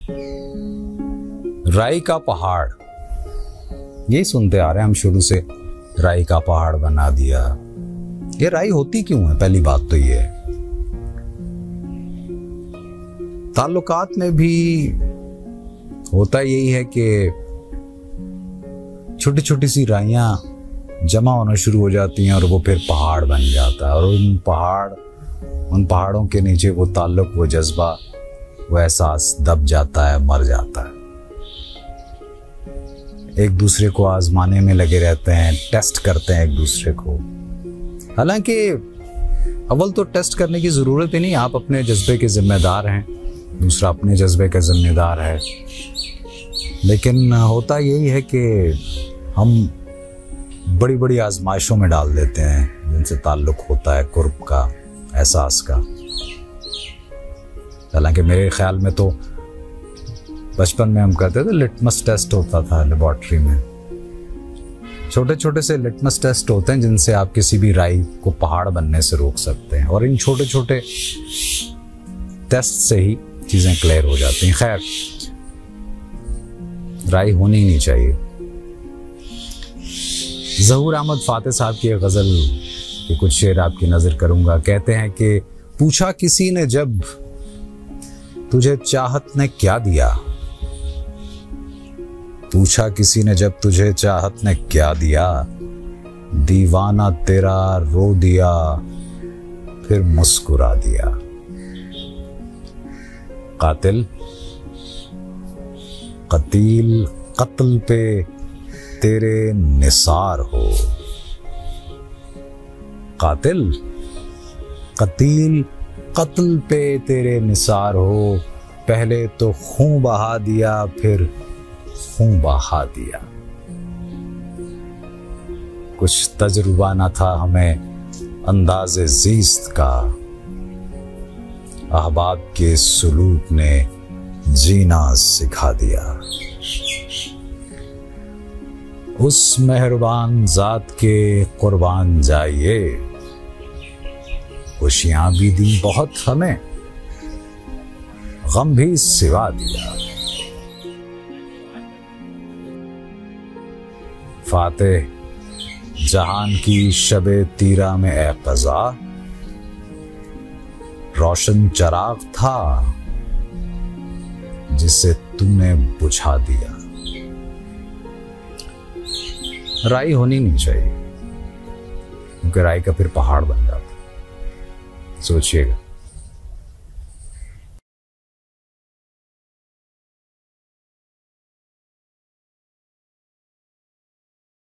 राई का पहाड़, यही सुनते आ रहे हैं हम शुरू से। राई का पहाड़ बना दिया। ये राई होती क्यों है? पहली बात तो ये है। ताल्लुकात में भी होता यही है कि छोटी छोटी सी राइयां जमा होना शुरू हो जाती हैं और वो फिर पहाड़ बन जाता है। और उन पहाड़ों के नीचे वो ताल्लुक, वो जज्बा, वो एहसास दब जाता है, मर जाता है। एक दूसरे को आजमाने में लगे रहते हैं, टेस्ट करते हैं एक दूसरे को। हालांकि अव्वल तो टेस्ट करने की ज़रूरत ही नहीं, आप अपने जज्बे के जिम्मेदार हैं, दूसरा अपने जज्बे का जिम्मेदार है। लेकिन होता यही है कि हम बड़ी बड़ी आजमाइशों में डाल देते हैं जिनसे ताल्लुक होता है, कुर्ब का, एहसास का। हालांकि मेरे ख्याल में तो बचपन में हम कहते थे लिटमस टेस्ट होता था लेबोरेटरी में। छोटे छोटे से लिटमस टेस्ट होते हैं जिनसे आप किसी भी राई को पहाड़ बनने से रोक सकते हैं, और इन छोटे छोटे टेस्ट से ही चीजें क्लियर हो जाती हैं। खैर, राई होनी ही नहीं चाहिए। ज़हूर अहमद फातेह साहब की एक गज़ल के कुछ शेर आपकी नज़र करूंगा। कहते हैं कि पूछा किसी ने जब तुझे चाहत ने क्या दिया, पूछा किसी ने जब तुझे चाहत ने क्या दिया, दीवाना तेरा रो दिया फिर मुस्कुरा दिया। कातिल कतील कत्ल पे तेरे निसार हो, कातिल कतील कत्ल पे तेरे निसार हो, पहले तो खून बहा दिया फिर खून बहा दिया। कुछ तजुर्बा न था हमें अंदाज़े ज़ीस्त का, अहबाब के सुलूक ने जीना सिखा दिया। उस मेहरबान ज़ात के कुर्बान जाइए, खुशियां भी दी बहुत हमें, गम भी सिवा दिया। फातेह जहान की शबे तीरा में ए क़ज़ा, रोशन चराग था जिसे तूने बुझा दिया। राई होनी नहीं चाहिए, क्योंकि राई का फिर पहाड़ बन जाता। सोचिएगा।